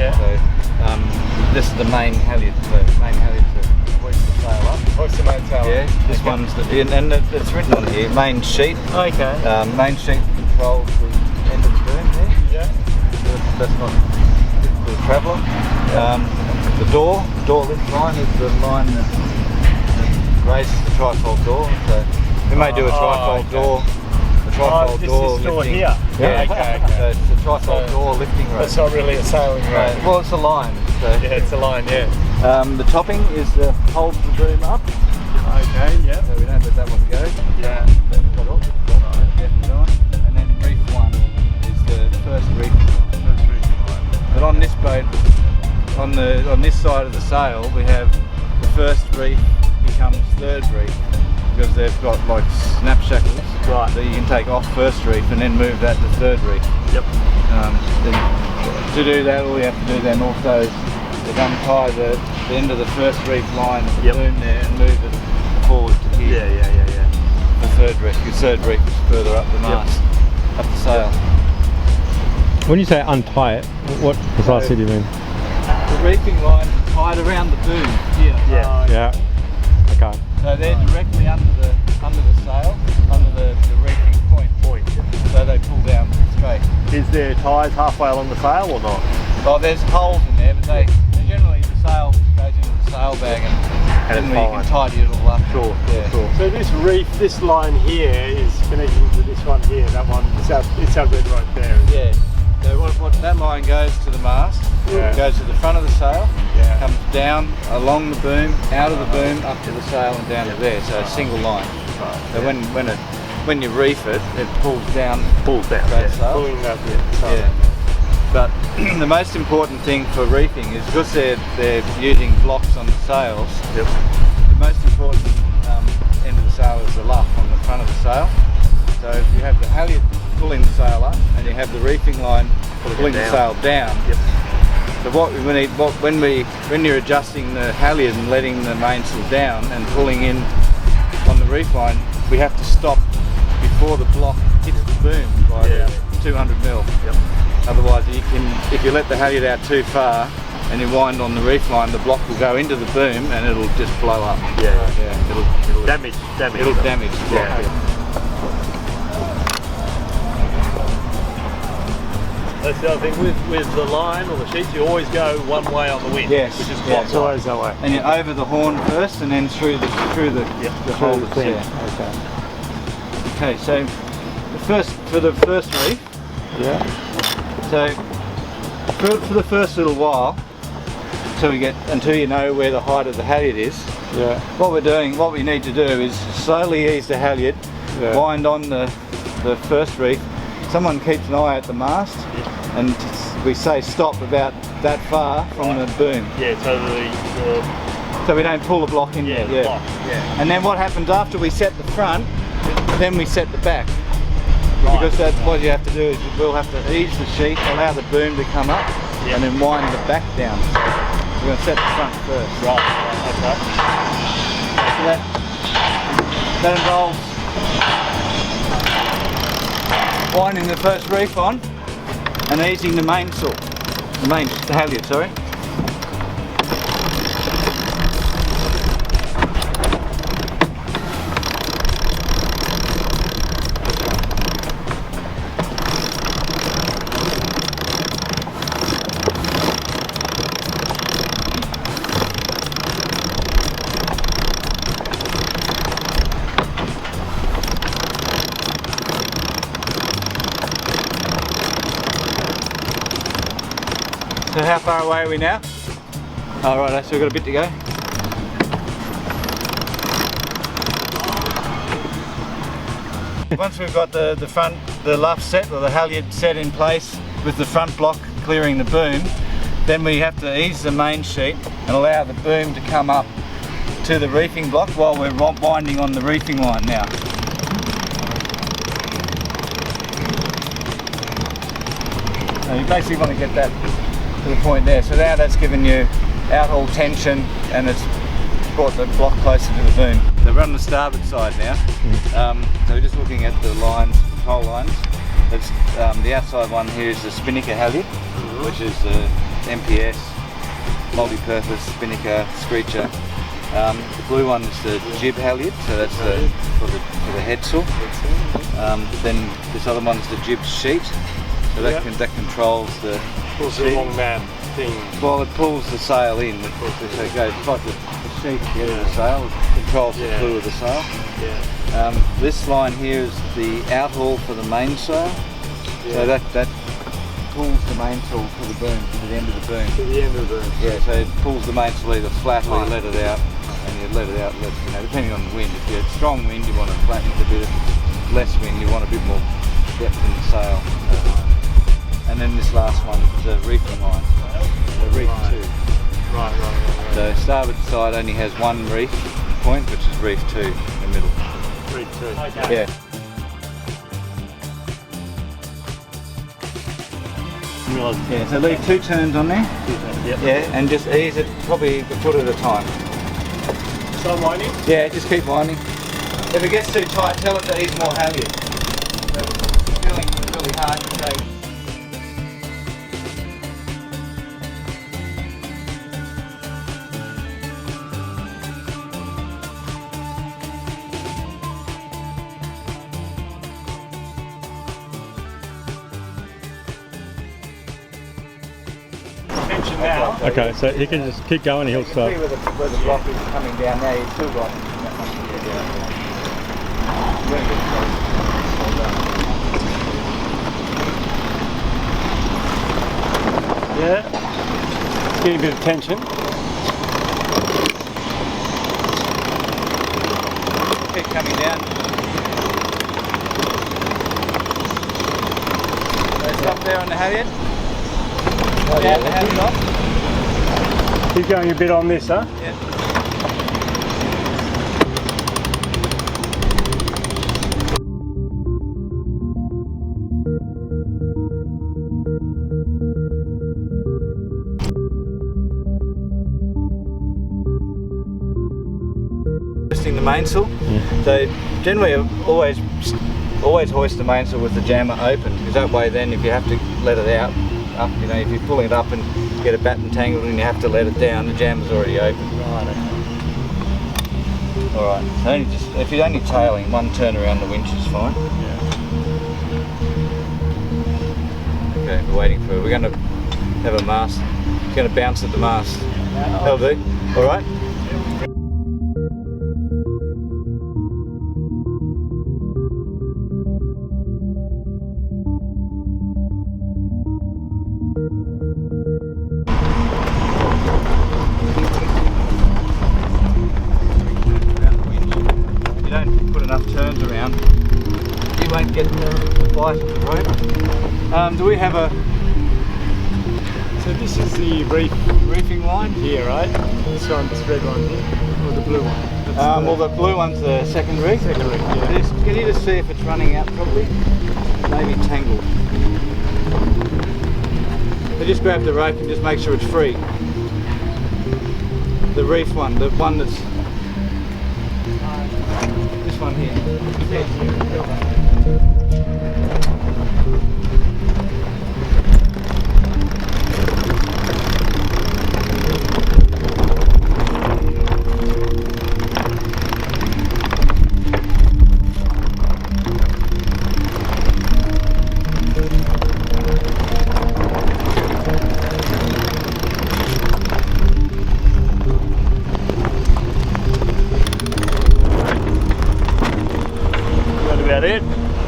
Yeah. So this is the main halyard. The main halyard to hoist the sail up. Hoist the mainsail. Yeah. This one's the and it's written on here. Main sheet. Okay. Main sheet controls the end of the boom there. Yeah. That's not the traveller. The door lift line is the line that raises the trifold door. So we may do a trifold door. The trifold door this is lifting. Here. Yeah. Okay. So it's the trifold door lifting rope. It's not really a sailing rope. Well, it's a line. So. Yeah, it's a line. Yeah. The topping is the hold the boom up. Okay. Yeah. So we don't let that one go. Yeah. Then we've got all definitely on. And then reef 1 is the first reef line. But on this boat, on this side of the sail, we have the first reef becomes third reef because they've got like snap shackles that you can take off first reef and then move that to third reef. Yep. Then to do that, all you have to do then also is untie the end of the first reef line of the boom there and move it forward to here. Yeah. The third reef, because third reef is further up the mast, up the sail. When you say untie it, what precisely do you mean? The reefing line is tied around the boom here. Yeah. Okay. So they're directly under the sail, under the reefing point. So they pull down straight. Is there ties halfway along the sail or not? Oh, there's holes in there, but they generally the sail goes into the sail bag and generally you can tidy it all up. Sure. So this reef, this line here is connecting to this one here. That one, it's our red rope there. Yeah. So what that line goes to the mast, goes to the front of the sail, comes down along the boom, out of the boom, up to the sail and down to there. So a single line. So when you reef it, it pulls down. That sail. Pulling that But the most important thing for reefing is because they're using blocks on the sails. Yep. The most important end of the sail is the luff on the front of the sail. So you have the halyard pulling the sail up, and you have the reefing line pulling the sail down. Yep. So what we need, when you're adjusting the halyard and letting the mainsail down and pulling in on the reef line, we have to stop before the block hits the boom by 200 mil. Yep. Otherwise, if you let the halyard out too far and you wind on the reef line, the block will go into the boom and it'll just blow up. It'll damage. It'll damage the block. That's the other thing with the line or the sheets, you always go one way on the wind. Yes. Which is It's always that way. And you're over the horn first, and then through the whole thing. Okay. So for the first reef. Yeah. So for the first little while, until you know where the height of the halyard is. Yeah. What we need to do is slowly ease the halyard, wind on the first reef. Someone keeps an eye at the mast, and we say stop about that far from the boom. Yeah, So we don't pull the block in there. The block. And then what happens after we set the front, then we set the back. Because that's what you have to do is we'll have to ease the sheet, allow the boom to come up, and then wind the back down. So we're going to set the front first. Okay. So that involves winding the first reef on and easing the mainsail, the halyard, sorry. So how far away are we now? Alright, so we've got a bit to go. Once we've got the luff set, or the halyard set in place with the front block clearing the boom, then we have to ease the main sheet and allow the boom to come up to the reefing block while we're winding on the reefing line now. So you basically want to get that to the point there. So now that's given you out all tension and it's brought the block closer to the boom. So we're on the starboard side now. So we're just looking at the lines, control lines. It's, the outside one here is the spinnaker halyard, which is the MPS, multi-purpose, spinnaker, screecher. The blue one is the jib halyard, so that's for the head sail. Then this other one is the jib sheet, so that controls the long man thing. Well, it pulls the sail in. So it goes like the sheet at the end of the sail. It controls the crew of the sail. This line here is the outhaul for the mainsail. So that pulls the mainsail to the boom, to the end of the boom. To the end of the boom. Yeah, so it pulls the mainsail either flat or you let it out, and you let it out, depending on the wind. If you had strong wind, you want to flatten it a bit. If less wind, you want a bit more depth in the sail. And then this last one is the reefing line, the Reef 2. Right. So starboard side only has one reef point, which is Reef 2 in the middle. Reef 2. Okay. Yeah. Yeah, so leave 2 turns on there. Yeah, and just ease it probably a foot at a time. So winding? Yeah, just keep winding. If it gets too tight, tell it to ease more halyard. It's feeling really hard to take. Now. Okay, so you can just keep going and he'll stop. See where the block is coming down now, you've still got that much to Yeah. Getting a bit of tension. Keep coming down. So stop there on the halyard. Down the halyard off. Keep going a bit on this, huh? Yeah. Hoisting the mainsail. So generally, always hoist the mainsail with the jammer open, because that way, then if you have to let it out, up, if you're pulling it up and get a batten tangled and you have to let it down, the jammer's already open. Right. Alright, so if you're only tailing, one turn around the winch is fine. Okay, we're waiting for it. We're going to have a mast. It's going to bounce at the mast. That'll do. Alright? Turns around, you won't get the bite of the rope. Do we have a... So this is the reefing line here, right? This red one here, or the blue one? Well, the blue one's the second reef. Second reef, yeah. Can you just see if it's running out properly? Maybe tangled. So just grab the rope and just make sure it's free. The reef one, the one that's... one here.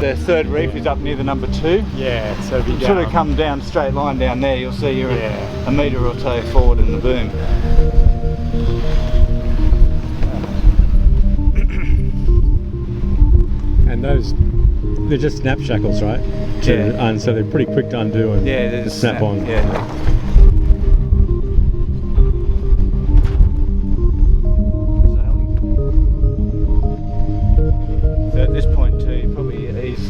The third reef is up near the number 2. Yeah, so if you sort of come down straight line down there, you'll see you're a metre or so forward in the boom. And those, they're just snap shackles, right? And so they're pretty quick to undo and snap on. Yeah. At this point too, you probably ease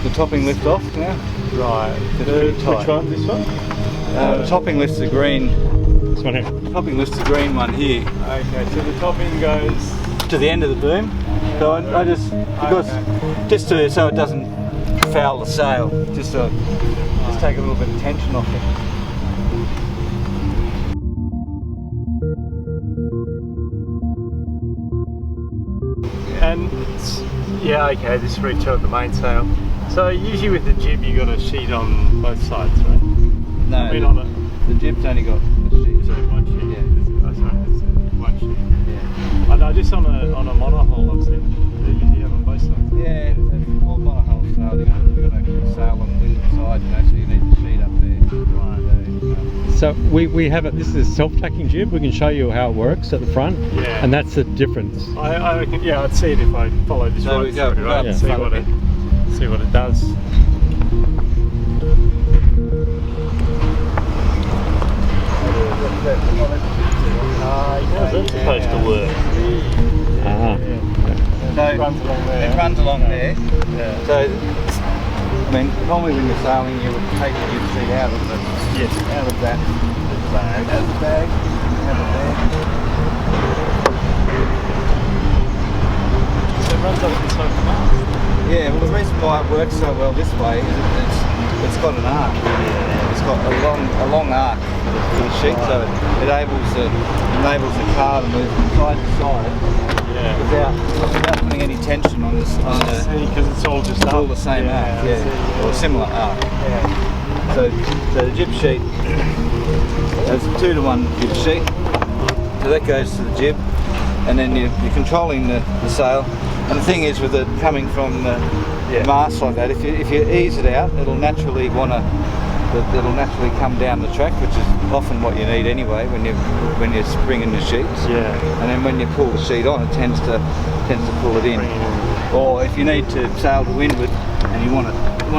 the topping lift off now. Right. Which one? This one? The topping lifts the green. This one here. Topping lifts the green one here. Okay, so the topping goes to the end of the boom. So I just so it doesn't foul the sail. Just so Just take a little bit of tension off it. And yeah, okay, this reach out the mainsail. So usually with the jib you got a sheet on both sides, right? No, I mean on it. the jib's only got a sheet. So one sheet. Yeah. Oh, sorry, that's one sheet. Yeah. I know just on a monohull I've seen they usually have on both sides. Yeah, all monohull sail, you're going to sail on the windward side, you know, so you need the sheet up there. Right. So we have this is a self-tacking jib. We can show you how it works at the front. Yeah. And that's the difference. I reckon, yeah, I'd see it if I followed this So right we go through, right? up See front what a see what it does. How's that supposed to work? Ah. So It runs along there. It runs along there. Yeah. So, I mean, normally when you're sailing, you would take the jib sheet out of the out of that bag. Out of the bag. Have it there. So it runs up inside the mast. Yeah. Well, the reason why it works so well this way is it's got an arc. It's got a long arc for the sheet, so it enables the car to move from side to side. Yeah. Without putting any tension on this. Because it's all just It's all up. the same arc, or a similar arc. Yeah. So the jib sheet, it's a 2-to-1 jib sheet. So that goes to the jib, and then you're controlling the sail. And the thing is, with it coming from the mast like that, if you ease it out, it'll naturally come down the track, which is often what you need anyway when you're springing the sheets. Yeah. And then when you pull the sheet on, it tends to pull it in. Or if you need to sail to windward and you want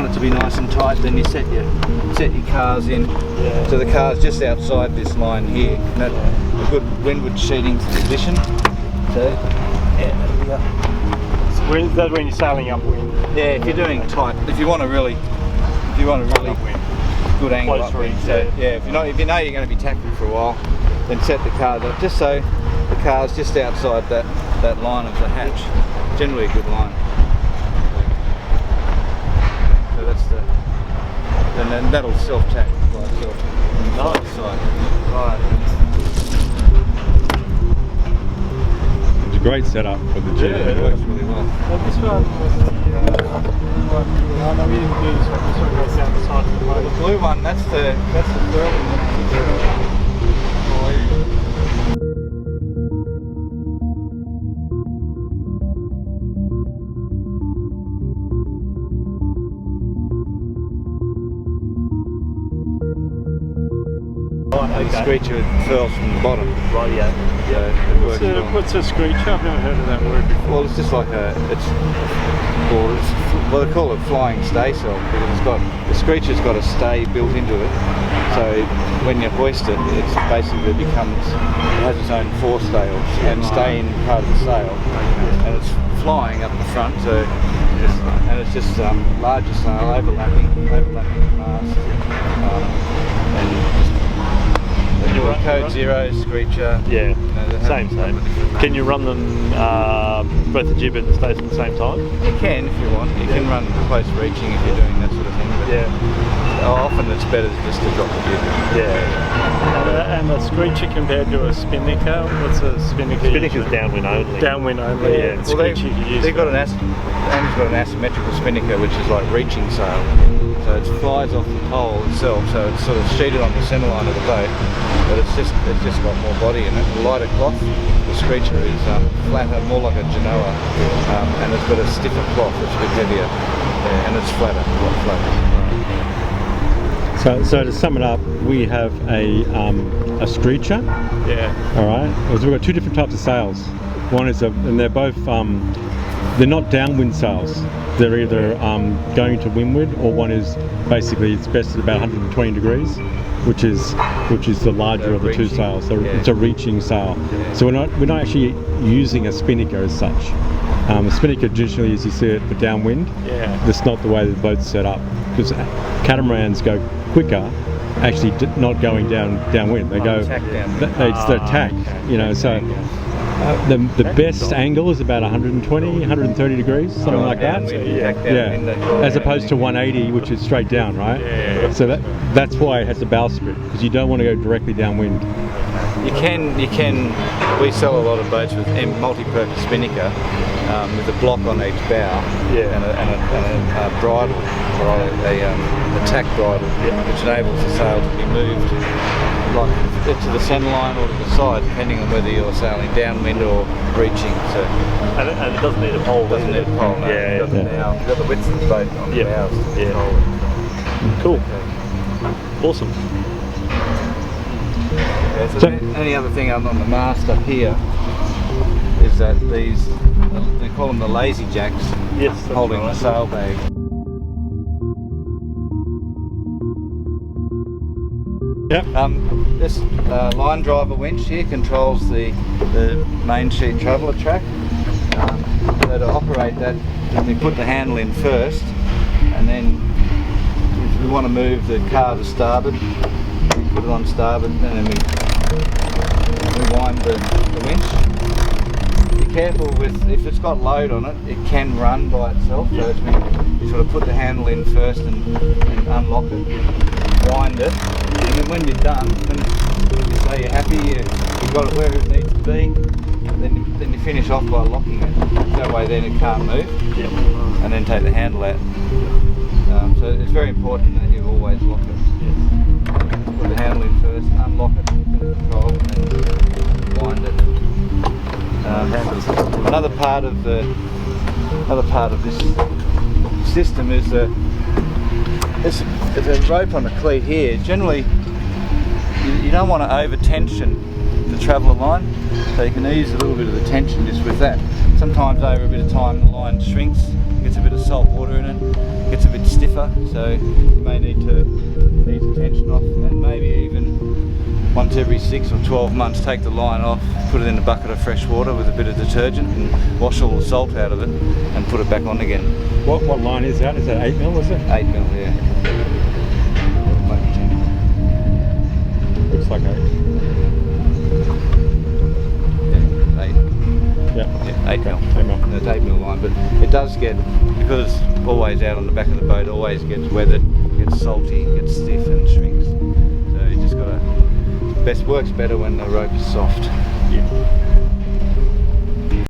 it to be nice and tight, then you set your cars in. Yeah. So the car's just outside this line here. And that's a good windward sheeting position. So there we go. That's when you're sailing upwind. Yeah, if you're doing tight, if you want a really good angle Close upwind. reach, So if you know you're going to be tacking for a while, then set the cars up just so the car's just outside that line of the hatch. Generally a good line. So that's and then that'll self-tack by itself from side to side. Right. It's a great setup for the jib. Yeah, it works really well. Well, this one was the one. I know we didn't do this one. This one goes down the side of the boat. The blue one, that's the furling. The screecher furls from the bottom. Right, yeah. So it works well. What's a screecher? I've never heard of that word before. Well, it's just like well, they call it flying staysail because the screecher's got a stay built into it. So when you hoist it, it has its own forestay and staying part of the sail, and it's flying up the front. So it's just larger sail overlapping the mast, and code 0 screecher. Yeah, You know, same. Can you run them both the jib and the stays at the same time? You can if you want. You can run close reaching if you're doing that sort of thing. But often it's better just to drop the jib. Yeah. And a screecher compared to a spinnaker. What's a spinnaker? Spinnaker's downwind only. Downwind only. Yeah. And Well, screecher you can use. they've got Amy's got an asymmetrical spinnaker, which is like reaching sail. So it flies off the pole itself, so it's sort of sheeted on the centre line of the boat, but it's just got more body in it. The lighter cloth, the screecher is flatter, more like a Genoa, and it's got a stiffer cloth, it's a bit heavier, and it's flatter, a lot flatter. So to sum it up, we have a screecher. Yeah. All right. So we've got two different types of sails. One is and they're both they're not downwind sails. They're either going to windward, or one is basically it's best at about 120 degrees, which is the larger of the two sails. So it's a reaching sail. So we're not actually using a spinnaker as such. A spinnaker traditionally, as you see it, for downwind. Yeah. That's not the way the boat's set up, because catamarans go quicker, actually not going downwind. They go Tack down. they're tack, you know. So The best angle is about 120, 130 degrees, something like that. As opposed to 180, which is straight down, right? Yeah. So that's why it has the bow strip, because you don't want to go directly downwind. We sell a lot of boats with multi-purpose spinnaker with a block on each bow and a bridle, or a tack bridle, which enables the sail to be moved like to the centre line or to the side, depending on whether you're sailing downwind or reaching. So, and it doesn't need a pole. Doesn't need a pole. No. You've got the width of the boat on the bows. Cool. Awesome. So the only other thing on the mast up here is that they call them the lazy jacks, holding the sail bag. This line driver winch here controls the main sheet traveller track. So to operate that, we put the handle in first, and then if we want to move the car to starboard, we put it on starboard, and then we wind the winch. Be careful with, if it's got load on it, it can run by itself. So you sort of put the handle in first and unlock it, wind it, and then when you're done, when you say you're happy, you've got it where it needs to be, then you finish off by locking it. That way then it can't move, and then take the handle out. So it's very important that you always lock it. Put the handle in first, unlock it, control, and then wind it. Another part of this system is there's a rope on the cleat here. Generally, you don't want to over tension the traveller line, so you can ease a little bit of the tension just with that. Sometimes over a bit of time the line shrinks, gets a bit of salt water in it, gets a bit stiffer, so you may need to ease the tension off, and maybe even once every 6 or 12 months take the line off, put it in a bucket of fresh water with a bit of detergent and wash all the salt out of it and put it back on again. What line is that? Is that 8mm, is it? 8mm, yeah. Looks like 8. Yeah, 8. Yeah, 8mm. 8mm. It's 8mm line, but it does get, because it's always out on the back of the boat, always gets weathered, gets salty, gets stiff and shrinks. So you just got to, works better when the rope is soft. Yeah.